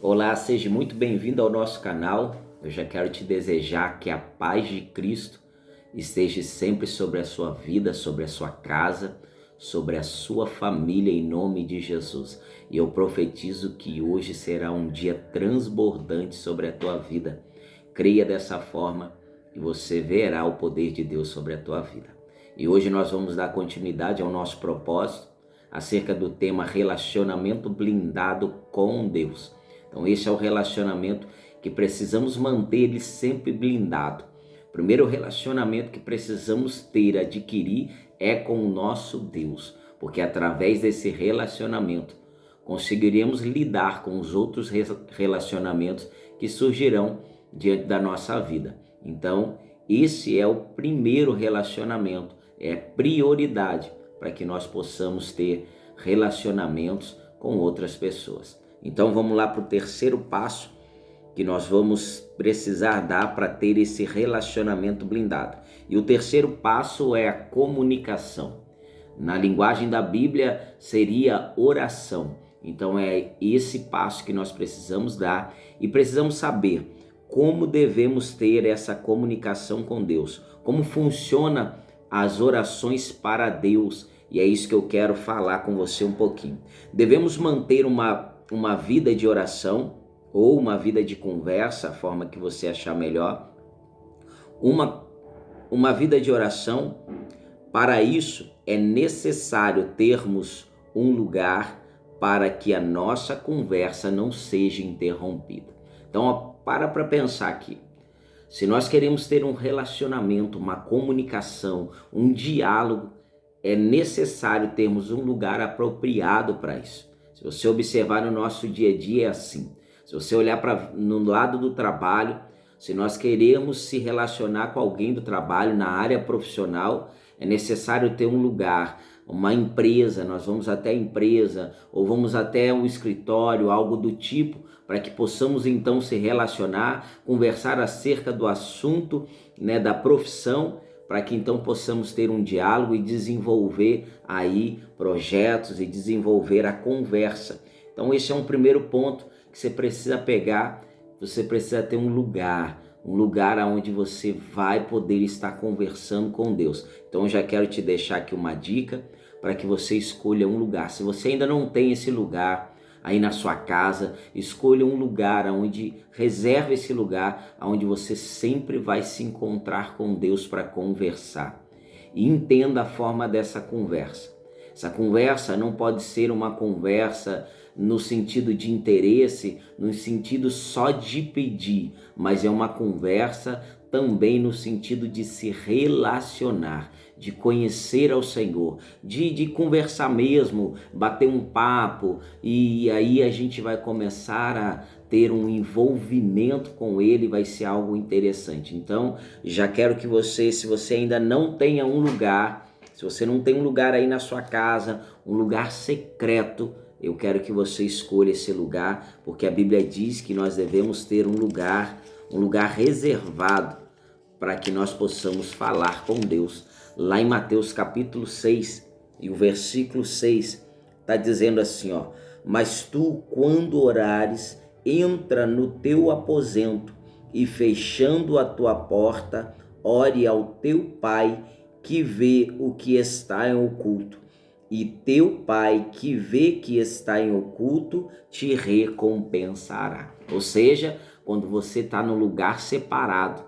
Olá, seja muito bem-vindo ao nosso canal. Eu já quero te desejar que a paz de Cristo esteja sempre sobre a sua vida, sobre a sua casa, sobre a sua família, em nome de Jesus. E eu profetizo que hoje será um dia transbordante sobre a tua vida. Creia dessa forma e você verá o poder de Deus sobre a tua vida. E hoje nós vamos dar continuidade ao nosso propósito acerca do tema relacionamento blindado com Deus. Então esse é o relacionamento que precisamos manter ele sempre blindado. O primeiro relacionamento que precisamos ter, adquirir, é com o nosso Deus, porque através desse relacionamento conseguiremos lidar com os outros relacionamentos que surgirão diante da nossa vida. Então, esse é o primeiro relacionamento, é prioridade para que nós possamos ter relacionamentos com outras pessoas. Então vamos lá para o terceiro passo que nós vamos precisar dar para ter esse relacionamento blindado. E o terceiro passo é a comunicação. Na linguagem da Bíblia seria oração. Então é esse passo que nós precisamos dar e precisamos saber como devemos ter essa comunicação com Deus, como funciona as orações para Deus. E é isso que eu quero falar com você um pouquinho. Devemos manter uma vida de oração ou uma vida de conversa, a forma que você achar melhor. Uma vida de oração. Para isso é necessário termos um lugar para que a nossa conversa não seja interrompida. Então, para pensar aqui. Se nós queremos ter um relacionamento, uma comunicação, um diálogo, é necessário termos um lugar apropriado para isso. Se você observar no nosso dia a dia é assim. Se você olhar no lado do trabalho, se nós queremos se relacionar com alguém do trabalho na área profissional, é necessário ter um lugar, uma empresa, nós vamos até a empresa ou vamos até um escritório, algo do tipo, para que possamos então se relacionar, conversar acerca do assunto, da profissão, para que então possamos ter um diálogo e desenvolver aí projetos e desenvolver a conversa. Então esse é um primeiro ponto que você precisa pegar, você precisa ter um lugar onde você vai poder estar conversando com Deus. Então eu já quero te deixar aqui uma dica para que você escolha um lugar. Se você ainda não tem esse lugar aí na sua casa, escolha um lugar reserve esse lugar onde você sempre vai se encontrar com Deus para conversar. E entenda a forma dessa conversa. Essa conversa não pode ser uma conversa no sentido de interesse, no sentido só de pedir, mas é uma conversa também no sentido de se relacionar, de conhecer ao Senhor, de conversar mesmo, bater um papo, e aí a gente vai começar a ter um envolvimento com Ele, vai ser algo interessante. Então, já quero que você, se você ainda não tenha um lugar, se você não tem um lugar aí na sua casa, um lugar secreto, eu quero que você escolha esse lugar, porque a Bíblia diz que nós devemos ter um lugar reservado para que nós possamos falar com Deus. Lá em Mateus capítulo 6 e o versículo 6 está dizendo assim, ó: mas tu, quando orares, entra no teu aposento e fechando a tua porta, ore ao teu Pai que vê o que está em oculto. E teu Pai que vê que está em oculto te recompensará. Ou seja, quando você está no lugar separado,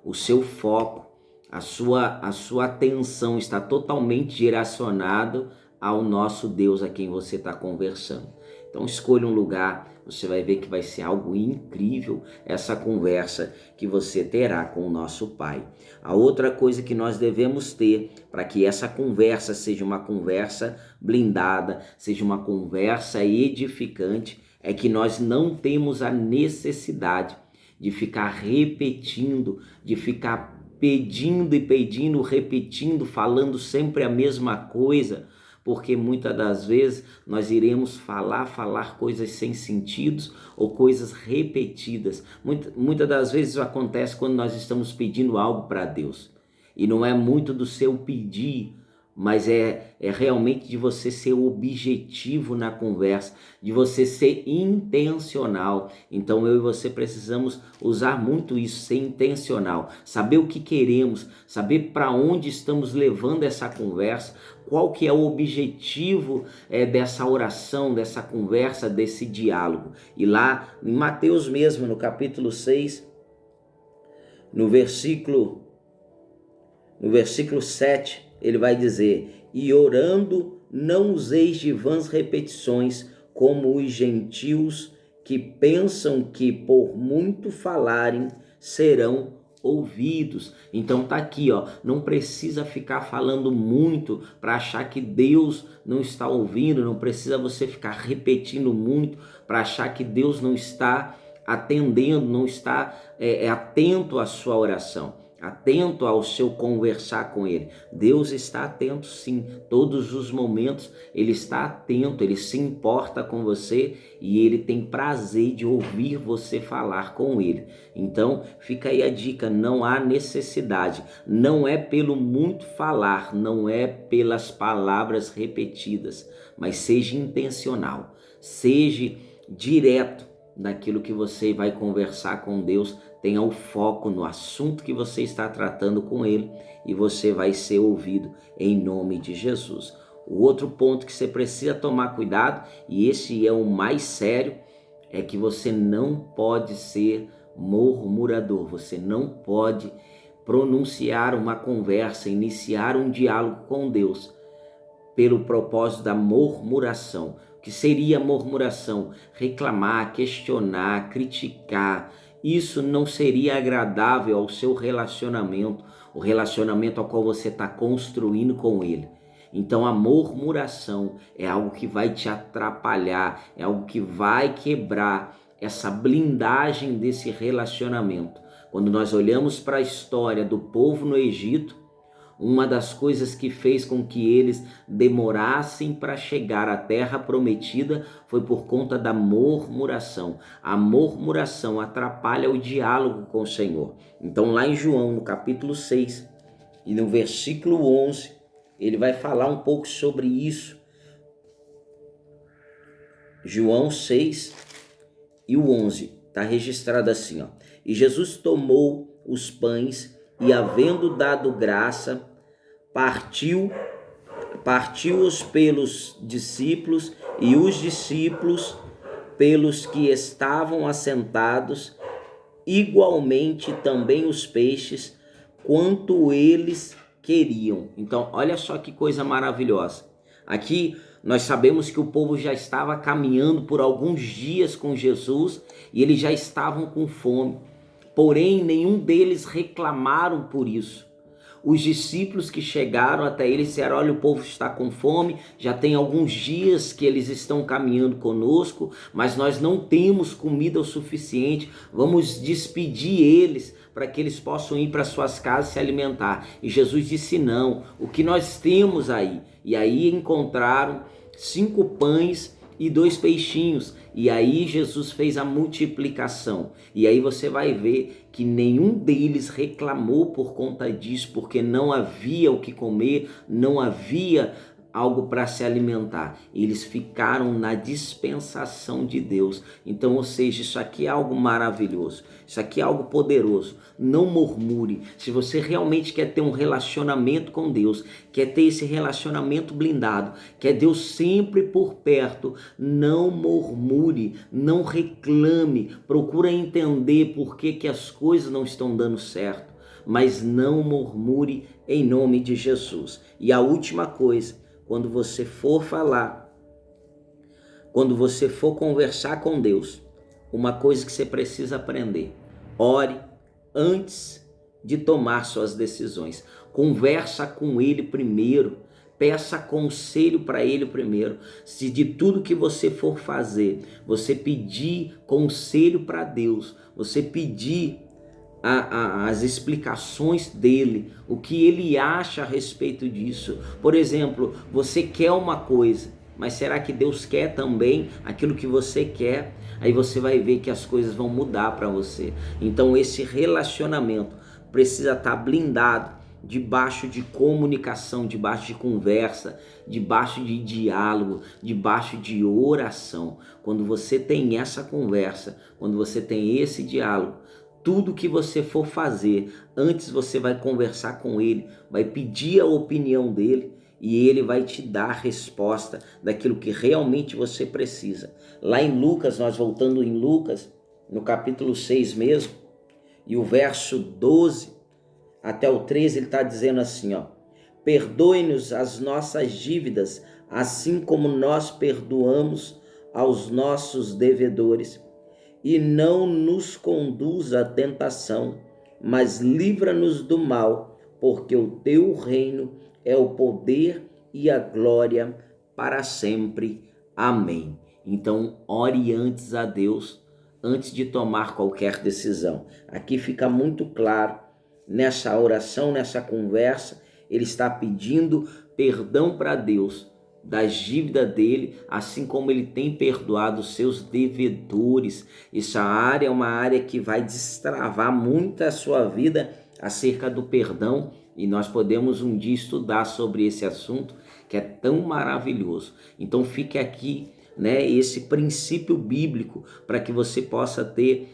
o seu foco, a sua atenção está totalmente direcionado ao nosso Deus a quem você está conversando. Então escolha um lugar, você vai ver que vai ser algo incrível essa conversa que você terá com o nosso Pai. A outra coisa que nós devemos ter para que essa conversa seja uma conversa blindada, seja uma conversa edificante, é que nós não temos a necessidade de ficar repetindo, de ficar pedindo, repetindo, falando sempre a mesma coisa, porque muitas das vezes nós iremos falar coisas sem sentidos ou coisas repetidas. Muitas das vezes isso acontece quando nós estamos pedindo algo para Deus e não é muito do seu pedir, mas é realmente de você ser objetivo na conversa, de você ser intencional. Então eu e você precisamos usar muito isso, ser intencional, saber o que queremos, saber para onde estamos levando essa conversa, qual que é o objetivo dessa oração, dessa conversa, desse diálogo. E lá em Mateus mesmo, no capítulo 6, no versículo 7, ele vai dizer: e orando não useis de vãs repetições, como os gentios que pensam que por muito falarem serão ouvidos. Então tá aqui, ó, não precisa ficar falando muito para achar que Deus não está ouvindo, não precisa você ficar repetindo muito para achar que Deus não está atendendo, não está atento à sua oração, atento ao seu conversar com Ele. Deus está atento sim, todos os momentos Ele está atento, Ele se importa com você e Ele tem prazer de ouvir você falar com Ele. Então fica aí a dica, não há necessidade, não é pelo muito falar, não é pelas palavras repetidas, mas seja intencional, seja direto naquilo que você vai conversar com Deus, tenha o foco no assunto que você está tratando com Ele e você vai ser ouvido em nome de Jesus. O outro ponto que você precisa tomar cuidado, e esse é o mais sério, é que você não pode ser murmurador, você não pode pronunciar uma conversa, iniciar um diálogo com Deus pelo propósito da murmuração. O que seria murmuração? Reclamar, questionar, criticar. Isso não seria agradável ao seu relacionamento, o relacionamento ao qual você está construindo com Ele. Então a murmuração é algo que vai te atrapalhar, é algo que vai quebrar essa blindagem desse relacionamento. Quando nós olhamos para a história do povo no Egito, uma das coisas que fez com que eles demorassem para chegar à terra prometida foi por conta da murmuração. A murmuração atrapalha o diálogo com o Senhor. Então lá em João, no capítulo 6 e no versículo 11, ele vai falar um pouco sobre isso. João 6 e o 11, está registrado assim, ó. E Jesus tomou os pães e, havendo dado graça, partiu-os pelos discípulos, e os discípulos pelos que estavam assentados, igualmente também os peixes, quanto eles queriam. Então, olha só que coisa maravilhosa. Aqui nós sabemos que o povo já estava caminhando por alguns dias com Jesus e eles já estavam com fome. Porém, nenhum deles reclamaram por isso. Os discípulos que chegaram até ele disseram: olha, o povo está com fome, já tem alguns dias que eles estão caminhando conosco, mas nós não temos comida o suficiente, vamos despedir eles para que eles possam ir para suas casas se alimentar. E Jesus disse: não, o que nós temos aí? E aí encontraram 5 pães e 2 peixinhos. E aí Jesus fez a multiplicação. E aí você vai ver que nenhum deles reclamou por conta disso, porque não havia o que comer, não havia algo para se alimentar. Eles ficaram na dispensação de Deus. Então, ou seja, isso aqui é algo maravilhoso, isso aqui é algo poderoso. Não murmure. Se você realmente quer ter um relacionamento com Deus, quer ter esse relacionamento blindado, quer Deus sempre por perto, não murmure, não reclame, procura entender por que as coisas não estão dando certo, mas não murmure em nome de Jesus. E a última coisa, quando você for falar, quando você for conversar com Deus, uma coisa que você precisa aprender: ore antes de tomar suas decisões. Conversa com Ele primeiro, peça conselho para Ele primeiro. Se de tudo que você for fazer, você pedir conselho para Deus, você pedir as explicações dele, o que ele acha a respeito disso. Por exemplo, você quer uma coisa, mas será que Deus quer também aquilo que você quer? Aí você vai ver que as coisas vão mudar para você. Então esse relacionamento precisa estar blindado, debaixo de comunicação, debaixo de conversa, debaixo de diálogo, debaixo de oração. Quando você tem essa conversa, quando você tem esse diálogo, tudo que você for fazer, antes você vai conversar com ele, vai pedir a opinião dele e ele vai te dar a resposta daquilo que realmente você precisa. Lá em Lucas, nós voltando em Lucas, no capítulo 6 mesmo, e o verso 12 até o 13, ele está dizendo assim, ó: perdoe-nos as nossas dívidas, assim como nós perdoamos aos nossos devedores. E não nos conduza à tentação, mas livra-nos do mal, porque o teu reino é o poder e a glória para sempre. Amém. Então, ore antes a Deus, antes de tomar qualquer decisão. Aqui fica muito claro, nessa oração, nessa conversa, ele está pedindo perdão para Deus das dívidas dele, assim como ele tem perdoado os seus devedores. Essa área é uma área que vai destravar muito a sua vida acerca do perdão, e nós podemos um dia estudar sobre esse assunto que é tão maravilhoso. Então fique aqui, esse princípio bíblico para que você possa ter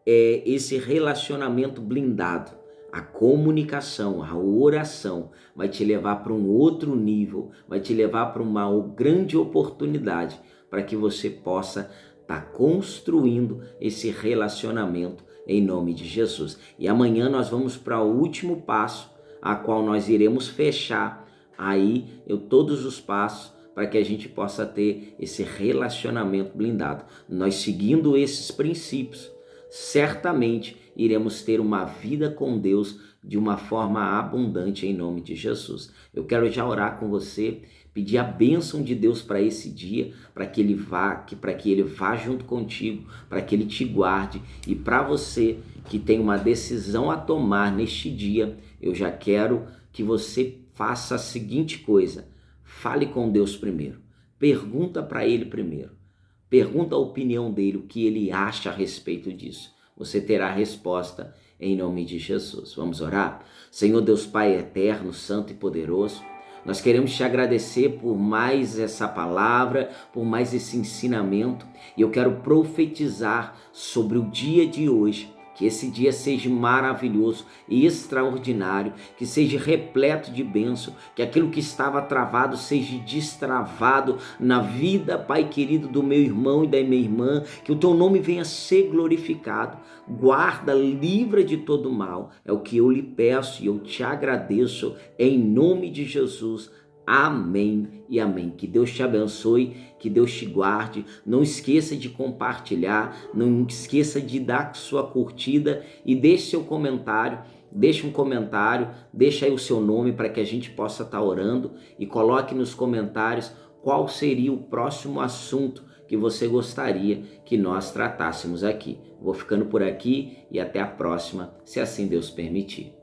esse relacionamento blindado. A comunicação, a oração vai te levar para um outro nível, vai te levar para uma grande oportunidade para que você possa estar construindo esse relacionamento em nome de Jesus. E amanhã nós vamos para o último passo, a qual nós iremos fechar aí todos os passos para que a gente possa ter esse relacionamento blindado. Nós seguindo esses princípios, certamente iremos ter uma vida com Deus de uma forma abundante em nome de Jesus. Eu quero já orar com você, pedir a bênção de Deus para esse dia, para que ele vá junto contigo, para que ele te guarde. E para você que tem uma decisão a tomar neste dia, eu já quero que você faça a seguinte coisa: fale com Deus primeiro, pergunta para ele primeiro. Pergunta a opinião dele, o que ele acha a respeito disso. Você terá a resposta em nome de Jesus. Vamos orar? Senhor Deus Pai eterno, santo e poderoso, nós queremos te agradecer por mais essa palavra, por mais esse ensinamento. E eu quero profetizar sobre o dia de hoje, que esse dia seja maravilhoso e extraordinário, que seja repleto de bênção, que aquilo que estava travado seja destravado na vida, Pai querido, do meu irmão e da minha irmã, que o teu nome venha ser glorificado. Guarda, livra de todo mal, é o que eu lhe peço e eu te agradeço em nome de Jesus. Amém e amém. Que Deus te abençoe, que Deus te guarde. Não esqueça de compartilhar, não esqueça de dar sua curtida e deixe seu comentário. Deixe um comentário, deixa aí o seu nome para que a gente possa estar orando, e coloque nos comentários qual seria o próximo assunto que você gostaria que nós tratássemos aqui. Vou ficando por aqui e até a próxima, se assim Deus permitir.